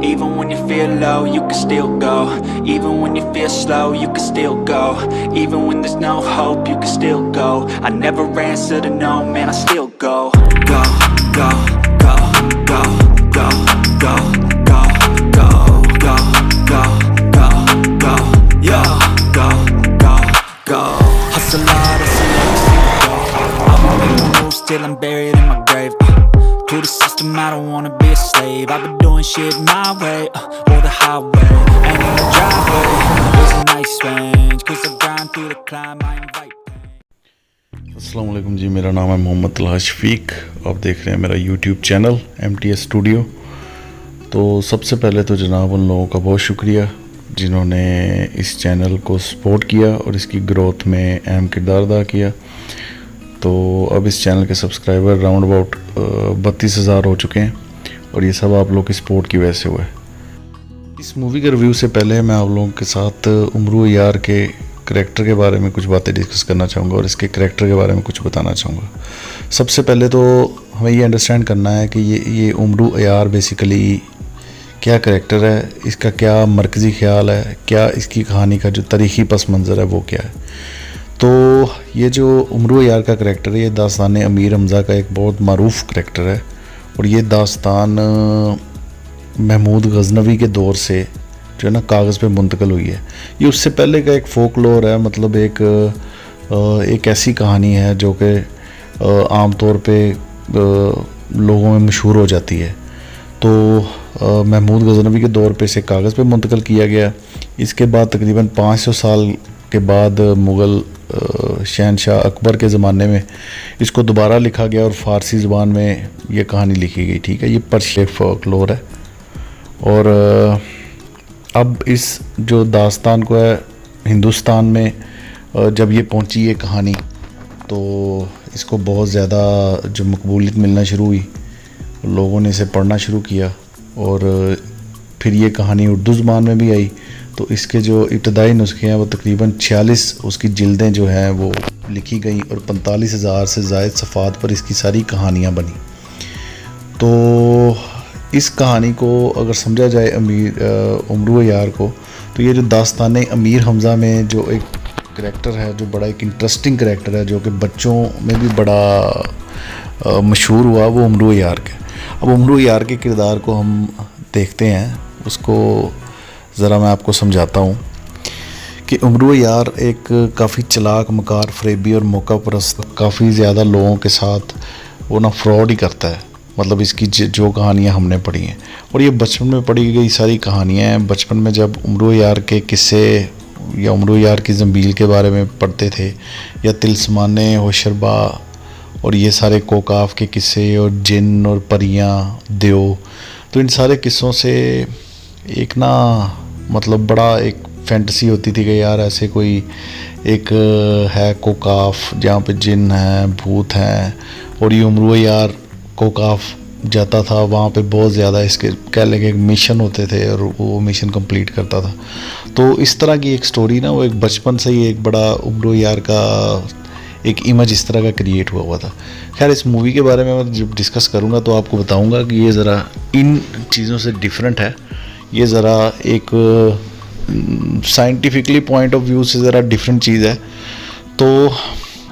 Even when you feel low, you can still go. Even when you feel slow, you can still go. Even when there's no hope, you can still go. I never answer to no, man, I still go. Go, go, go, go, go, go, go, go, go, go, go, go, yo, go, go, go. Hustle hard, hustle every single day. I'ma make moves till I'm buried in my grave. To the system, I don't wanna be a slave. I've been doing shit my way, or the highway. And in the driveway, there's a nice range. Cause I grind through the climb, I invite pain. अस्सलाम वालेकुम जी, मेरा नाम है मोहम्मद तलहा शफीक। आप देख रहे हैं मेरा यूट्यूब चैनल MTS स्टूडियो। तो सबसे पहले तो जनाब उन लोगों का बहुत शुक्रिया जिन्होंने इस चैनल को सपोर्ट किया और इसकी ग्रोथ में अहम किरदार अदा किया। तो अब इस चैनल के सब्सक्राइबर राउंड अबाउट 32,000 हो चुके हैं और ये सब आप लोग की सपोर्ट की वजह से हुआ है। इस मूवी के रिव्यू से पहले मैं आप लोगों के साथ उमरू यार के करैक्टर के बारे में कुछ बातें डिस्कस करना चाहूँगा और इसके करैक्टर के बारे में कुछ बताना चाहूँगा। सबसे पहले तो हमें ये अंडरस्टैंड करना है कि ये उमरू यार बेसिकली क्या करैक्टर है, इसका क्या मरकज़ी ख्याल है, क्या इसकी कहानी का जो तारीख़ी पस मंज़र है वो क्या है। तो ये जो उमरू यार का करैक्टर है, ये दास्तान अमीर हमज़ा का एक बहुत मारूफ़ करैक्टर है और ये दास्तान महमूद गज़नवी के दौर से जो है ना कागज़ पे मुंतकिल हुई है। ये उससे पहले का एक फ़ोकलोर है, मतलब एक ऐसी कहानी है जो कि आम तौर पे लोगों में मशहूर हो जाती है। तो महमूद गज़नवी के दौर पे इसे कागज़ पे मुंतकिल किया गया। इसके बाद तकरीबन 500 साल के बाद मुग़ल शहनशाह अकबर के ज़माने में इसको दोबारा लिखा गया और फ़ारसी ज़बान में ये कहानी लिखी गई। ठीक है, ये पर्शियन फ़ोकलोर है। और अब इस जो दास्तान को है हिंदुस्तान में जब ये पहुंची ये कहानी, तो इसको बहुत ज़्यादा जो मकबूलियत मिलना शुरू हुई, लोगों ने इसे पढ़ना शुरू किया और फिर ये कहानी उर्दू ज़बान में भी आई। तो इसके जो इब्तदाई नुस्खे हैं वो तकरीबन 46 उसकी जिल्दें जो हैं वो लिखी गई और 45,000 से ज़ायद सफ़ात पर इसकी सारी कहानियाँ बनी। तो इस कहानी को अगर समझा जाए उमरू यार को, तो ये जो दास्तान अमीर हमज़ा में जो एक करैक्टर है, जो बड़ा एक इंटरेस्टिंग करैक्टर है, जो कि बच्चों में भी बड़ा मशहूर हुआ, वो उमरू यार के। अब उमरू यार के किरदार को हम देखते हैं, उसको ज़रा मैं आपको समझाता हूँ कि उमरू यार एक काफ़ी चालाक, मकार, फरेबी और मौका परस्त, काफ़ी ज़्यादा लोगों के साथ वो ना फ्रॉड ही करता है। मतलब इसकी जो कहानियाँ हमने पढ़ी हैं और ये बचपन में पढ़ी गई सारी कहानियाँ हैं। बचपन में जब उमरू यार के किस्से या उमरू यार की ज़ंबील के बारे में पढ़ते थे, या तिलस्माने, होशरबा और ये सारे कोकाफ के किस्से और जिन और परियाँ, देव, तो इन सारे किस्सों से एक ना मतलब बड़ा एक फैंटेसी होती थी कि यार ऐसे कोई एक है कोकाफ जहाँ पे जिन हैं, भूत हैं, और ये उमरू यार कोकाफ जाता था वहाँ पे। बहुत ज़्यादा इसके कह लें एक मिशन होते थे और वो मिशन कंप्लीट करता था। तो इस तरह की एक स्टोरी ना वो एक बचपन से ही एक बड़ा उमरू यार का एक इमेज इस तरह का क्रिएट हुआ था। खैर इस मूवी के बारे में मैं जब डिस्कस करूँगा तो आपको बताऊँगा कि ये ज़रा इन चीज़ों से डिफरेंट है। ये ज़रा एक साइंटिफिकली पॉइंट ऑफ व्यू से ज़रा डिफरेंट चीज़ है। तो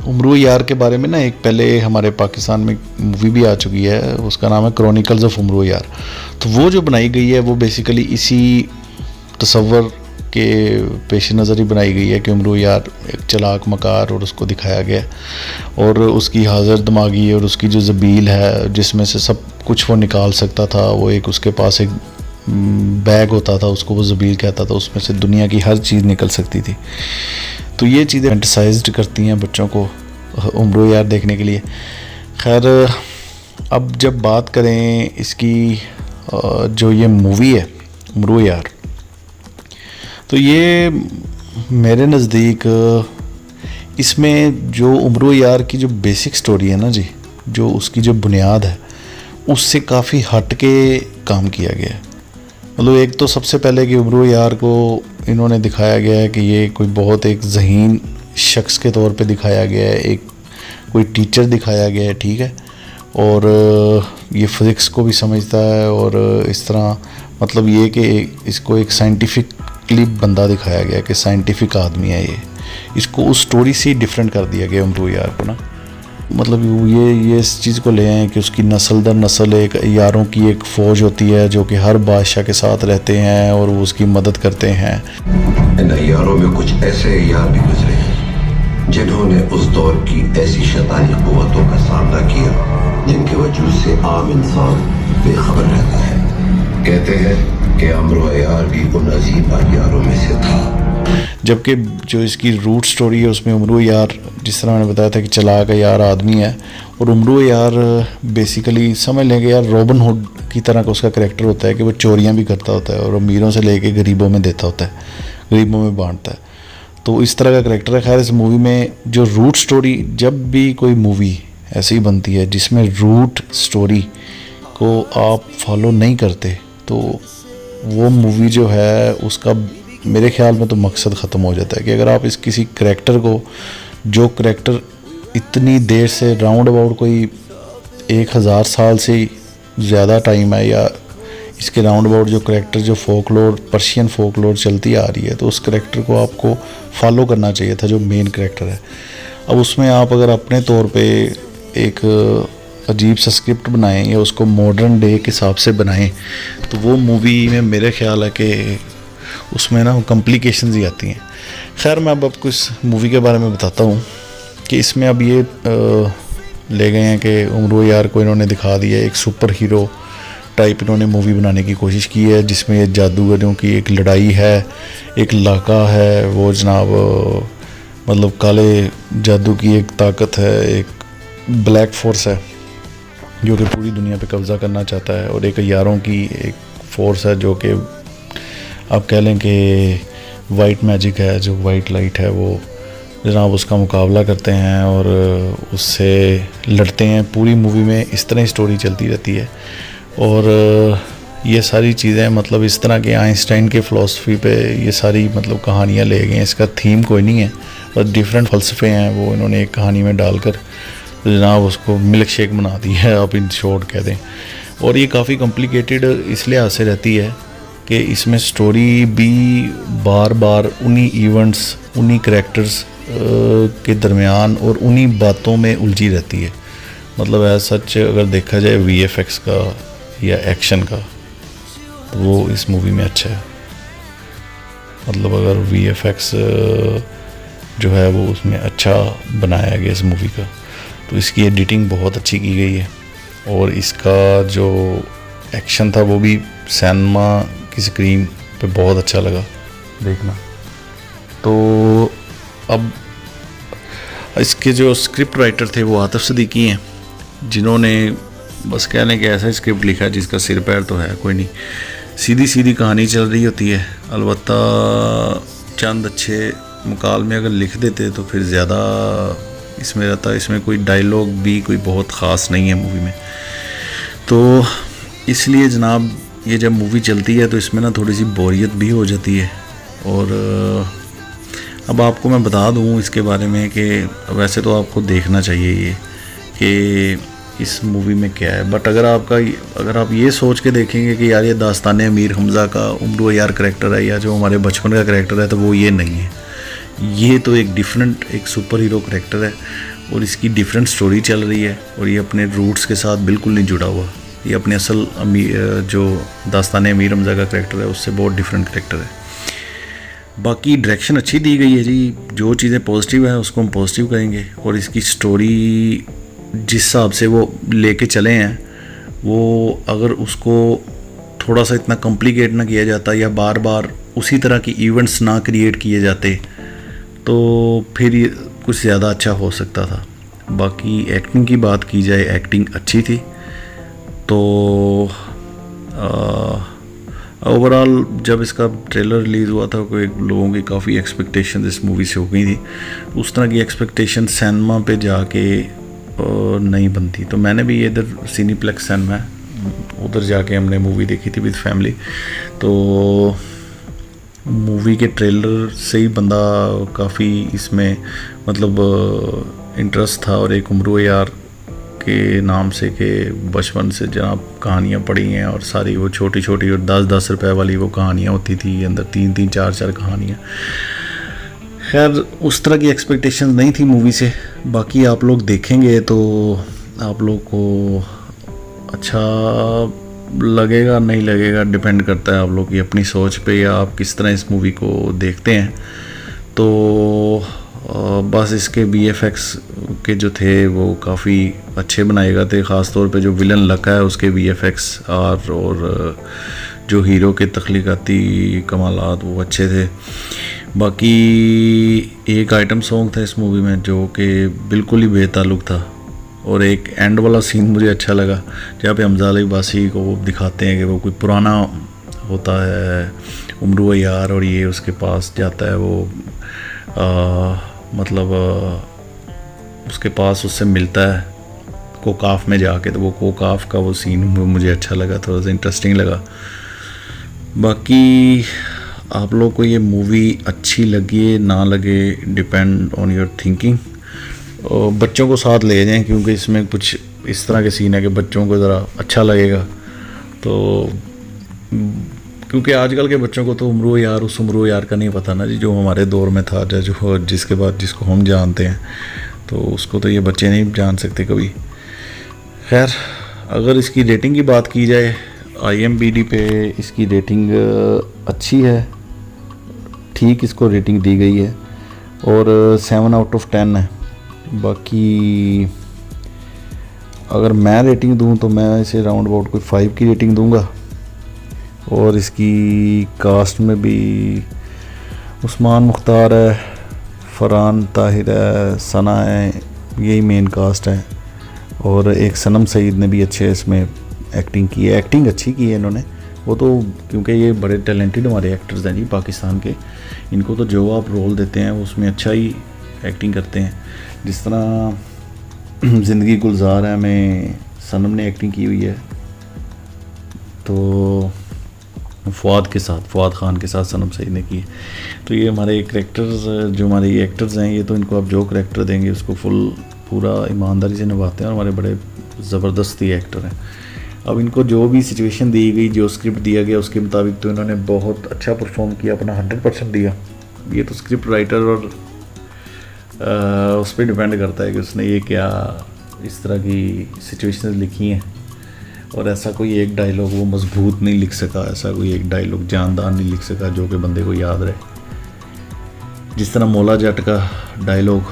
उमरू यार के बारे में ना एक पहले हमारे पाकिस्तान में मूवी भी आ चुकी है, उसका नाम है क्रॉनिकल्स ऑफ उमरू यार। तो वो जो बनाई गई है वो बेसिकली इसी तसव्वुर के पेश नज़र ही बनाई गई है कि उमरू यार एक चालाक, मकार, और उसको दिखाया गया और उसकी हाज़र दिमागी और उसकी जो ज़बील है जिसमें से सब कुछ वो निकाल सकता था। वो एक उसके पास एक बैग होता था, उसको वो ज़बील कहता था, उसमें से दुनिया की हर चीज़ निकल सकती थी। तो ये चीज़ें फैंटेसाइज्ड करती हैं बच्चों को उमरू यार देखने के लिए। खैर अब जब बात करें इसकी जो ये मूवी है उमरू यार, तो ये मेरे नज़दीक इसमें जो उमरू यार की जो बेसिक स्टोरी है ना जी, जो उसकी जो बुनियाद है उससे काफ़ी हट के काम किया गया है। मतलब एक तो सबसे पहले कि उमरू यार को इन्होंने दिखाया गया है कि ये कोई बहुत एक ज़हीन शख्स के तौर पे दिखाया गया है, एक कोई टीचर दिखाया गया है, ठीक है, और ये फ़िज़िक्स को भी समझता है और इस तरह मतलब ये कि इसको एक साइंटिफिकली बंदा दिखाया गया कि साइंटिफिक आदमी है ये, इसको उस स्टोरी से डिफरेंट कर दिया गया उमरू यार को ना। मतलब ये इस चीज़ को ले आए कि उसकी नस्ल दर नस्ल एक यारों की एक फ़ौज होती है जो कि हर बादशाह के साथ रहते हैं और वो उसकी मदद करते हैं। इन यारों में कुछ ऐसे यार भी गुजरे हैं जिन्होंने उस दौर की ऐसी शैतानी कुव्वतों का सामना किया जिनके वजूद से आम इंसान बेखबर रहता है। कहते हैं कि अमरो यार भी उन अजीब यारों में से था। जबकि जो इसकी रूट स्टोरी है उसमें उमरू यार, जिस तरह मैंने बताया था कि चलाक यार आदमी है, और उमरू यार बेसिकली समझ लेंगे यार रॉबिन हुड की तरह का उसका करैक्टर होता है कि वो चोरियां भी करता होता है और अमीरों से लेके गरीबों में देता होता है, गरीबों में बांटता है। तो इस तरह का करैक्टर है। खैर इस मूवी में जो रूट स्टोरी, जब भी कोई मूवी ऐसी ही बनती है जिसमें रूट स्टोरी को आप फॉलो नहीं करते तो वो मूवी जो है उसका मेरे ख्याल में तो मकसद ख़त्म हो जाता है। कि अगर आप इस किसी करैक्टर को, जो करैक्टर इतनी देर से राउंड अबाउट कोई 1000 साल से ज़्यादा टाइम है, या इसके राउंड अबाउट जो करैक्टर जो फोकलोर, पर्शियन फोकलोर चलती आ रही है, तो उस करैक्टर को आपको फॉलो करना चाहिए था जो मेन करैक्टर है। अब उसमें आप अगर अपने तौर पे एक अजीब सा स्क्रिप्ट बनाएं या उसको मॉडर्न डे के हिसाब से बनाएं तो वो मूवी में मेरे ख्याल है कि उसमें ना कॉम्प्लिकेशंस ही आती हैं। खैर मैं अब आपको इस मूवी के बारे में बताता हूँ कि इसमें अब ये ले गए हैं कि उमरू यार को इन्होंने दिखा दिया एक सुपर हीरो टाइप इन्होंने मूवी बनाने की कोशिश की है, जिसमें ये जादूगरों की एक लड़ाई है, एक इलाका है वो जनाब, मतलब काले जादू की एक ताकत है, एक ब्लैक फोर्स है जो कि पूरी दुनिया पे कब्ज़ा करना चाहता है, और एक यारों की एक फोर्स है जो कि आप कह लें कि वाइट मैजिक है, जो वाइट लाइट है वो जनाब उसका मुकाबला करते हैं और उससे लड़ते हैं। पूरी मूवी में इस तरह स्टोरी चलती रहती है और ये सारी चीज़ें मतलब इस तरह के आइंस्टाइन के फ़िलासफ़ी पे ये सारी मतलब कहानियाँ ले गए हैं। इसका थीम कोई नहीं है, बस डिफरेंट फ़लसफ़े हैं वो इन्होंने एक कहानी में डालकर तो जनाब उसको मिल्क शेक बना दी है, आप इन शॉर्ट कह दें। और ये काफ़ी कॉम्प्लिकेटेड इस लिहाज से रहती है कि इसमें स्टोरी भी बार बार उन्हीं इवेंट्स, उन्हीं करैक्टर्स के दरमियान और उन्हीं बातों में उलझी रहती है। मतलब ऐसा सच अगर देखा जाए VFX का या एक्शन का तो वो इस मूवी में अच्छा है। मतलब अगर VFX जो है वो उसमें अच्छा बनाया गया इस मूवी का, तो इसकी एडिटिंग बहुत अच्छी की गई है और इसका जो एक्शन था वो भी सिनेमा की स्क्रीन पे बहुत अच्छा लगा देखना। तो अब इसके जो स्क्रिप्ट राइटर थे वो आतिफ सिद्दीकी हैं, जिन्होंने बस कहने के ऐसा स्क्रिप्ट लिखा है जिसका सिर पैर तो है कोई नहीं, सीधी सीधी कहानी चल रही होती है। अलबत्ता चंद अच्छे मुकाल में अगर लिख देते तो फिर ज़्यादा इसमें रहता। इसमें कोई डायलॉग भी कोई बहुत ख़ास नहीं है मूवी में, तो इसलिए जनाब ये जब मूवी चलती है तो इसमें ना थोड़ी सी बोरियत भी हो जाती है। और अब आपको मैं बता दूं इसके बारे में कि वैसे तो आपको देखना चाहिए ये कि इस मूवी में क्या है, बट अगर आप ये सोच के देखेंगे कि यार ये दास्तान अमीर हमज़ा का उमरू यार करैक्टर है या जो हमारे बचपन का करैक्टर है, तो वो ये नहीं है। ये तो एक डिफरेंट एक सुपर हीरो करैक्टर है और इसकी डिफरेंट स्टोरी चल रही है और ये अपने रूट्स के साथ बिल्कुल नहीं जुड़ा हुआ। ये अपने असल जो दास्तान अमीर हमज़ा का करैक्टर है उससे बहुत डिफरेंट करैक्टर है। बाकी डायरेक्शन अच्छी दी गई है जी, जो चीज़ें पॉजिटिव है उसको हम पॉजिटिव करेंगे, और इसकी स्टोरी जिस हिसाब से वो लेके चले हैं वो अगर उसको थोड़ा सा इतना कॉम्प्लिकेट ना किया जाता या बार बार उसी तरह की इवेंट्स ना क्रिएट किए जाते तो फिर ये कुछ ज़्यादा अच्छा हो सकता था। बाकी एक्टिंग की बात की जाए, एक्टिंग अच्छी थी। तो ओवरऑल जब इसका ट्रेलर रिलीज़ हुआ था कोई लोगों की काफ़ी एक्सपेक्टेशन इस मूवी से हो गई थी, उस तरह की एक्सपेक्टेशन सिनेमा पे जाके नहीं बनती। तो मैंने भी इधर सिनीप्लेक्स सिनेमा है उधर जाके हमने मूवी देखी थी विद फैमिली। तो मूवी के ट्रेलर से ही बंदा काफ़ी इसमें मतलब इंटरेस्ट था और एक उमरू यार के नाम से कि बचपन से जनाब कहानियाँ पढ़ी हैं और सारी वो छोटी छोटी और 10-10 रुपए वाली वो कहानियाँ होती थी, अंदर 3-3 4-4 कहानियाँ। खैर उस तरह की एक्सपेक्टेशन नहीं थी मूवी से। बाकी आप लोग देखेंगे तो आप लोग को अच्छा लगेगा नहीं लगेगा डिपेंड करता है आप लोग की अपनी सोच पे या आप किस तरह इस मूवी को देखते हैं। तो बस इसके VFX के जो थे वो काफ़ी अच्छे बनाए गए थे, ख़ास तौर पे जो विलन लका है उसके VFX और जो हीरो के तख्लीकाती कमालात वो अच्छे थे। बाकी एक आइटम सॉन्ग था इस मूवी में जो कि बिल्कुल ही बेताल्लुक था, और एक एंड वाला सीन मुझे अच्छा लगा जहाँ पे हमजा अली बासी को वो दिखाते हैं कि वो कोई पुराना होता है उम्र यार, और ये उसके पास जाता है वो उसके पास उससे मिलता है कोकाफ में जाके, तो वो कोकाफ का वो सीन मुझे अच्छा लगा, थोड़ा सा इंटरेस्टिंग लगा। बाकी आप लोग को ये मूवी अच्छी लगे ना लगे डिपेंड ऑन योर थिंकिंग। और बच्चों को साथ ले जाएं क्योंकि इसमें कुछ इस तरह के सीन है कि बच्चों को ज़रा अच्छा लगेगा। तो क्योंकि आजकल के बच्चों को तो उम्र यार उस उम्र यार का नहीं पता ना जी, जो हमारे दौर में था, जो जिसके बाद जिसको हम जानते हैं, तो उसको तो ये बच्चे नहीं जान सकते कभी। खैर अगर इसकी रेटिंग की बात की जाए IMDb पे इसकी रेटिंग अच्छी है, ठीक इसको रेटिंग दी गई है और 7/10 है। बाकी अगर मैं रेटिंग दूं तो मैं इसे राउंड अबाउट कोई 5 की रेटिंग दूंगा। और इसकी कास्ट में भी उस्मान मुख्तार है, फरहान ताहिर है, सना है, यही मेन कास्ट है। और एक सनम सईद ने भी अच्छे इसमें एक्टिंग की है, एक्टिंग अच्छी की है इन्होंने। वो तो क्योंकि ये बड़े टैलेंटेड हमारे एक्टर्स हैं जी पाकिस्तान के, इनको तो जो आप रोल देते हैं उसमें अच्छा ही एक्टिंग करते हैं। जिस तरह ज़िंदगी गुलजार है में सनम ने एक्टिंग की हुई है, तो फ़वाद खान के साथ सनम सईद ने की है। तो ये हमारे करैक्टर्स जो हमारे ये एक्टर्स हैं, ये तो इनको आप जो करैक्टर देंगे उसको पूरा ईमानदारी से निभाते हैं और हमारे बड़े ज़बरदस्त ही एक्टर हैं। अब इनको जो भी सिचुएशन दी गई, जो स्क्रिप्ट दिया गया उसके मुताबिक तो इन्होंने बहुत अच्छा परफॉर्म किया, अपना 100% दिया। ये तो स्क्रिप्ट राइटर और उस पर डिपेंड करता है कि उसने ये क्या इस तरह की सिचुएशंस लिखी हैं। और ऐसा कोई एक डायलॉग वो मजबूत नहीं लिख सका, ऐसा कोई एक डायलॉग जानदार नहीं लिख सका जो कि बंदे को याद रहे। जिस तरह मौला जट का डायलॉग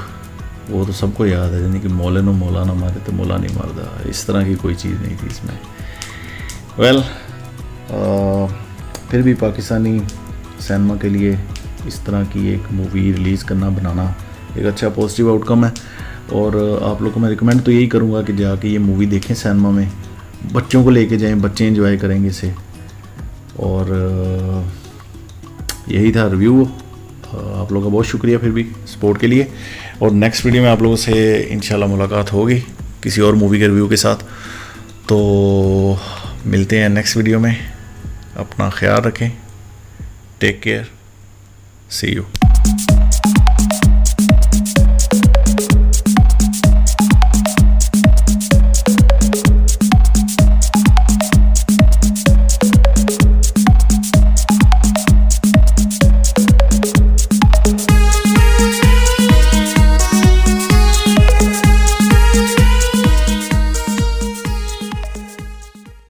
वो तो सबको याद है, यानी कि मौले नो मौला ना मारे तो मौला नहीं मारदा, इस तरह की कोई चीज़ नहीं थी इसमें। वेल फिर भी पाकिस्तानी सिनेमा के लिए इस तरह की एक मूवी रिलीज़ करना बनाना एक अच्छा पॉजिटिव आउटकम है। और आप लोग को मैं रिकमेंड तो यही करूँगा कि जाके ये मूवी देखें सिनेमा में, बच्चों को लेके जाएं, बच्चे एंजॉय करेंगे इसे। और यही था रिव्यू। आप लोगों का बहुत शुक्रिया फिर भी सपोर्ट के लिए। और नेक्स्ट वीडियो में आप लोगों से इंशाल्लाह मुलाकात होगी किसी और मूवी के रिव्यू के साथ। तो मिलते हैं नेक्स्ट वीडियो में। अपना ख्याल रखें, टेक केयर, सी यू।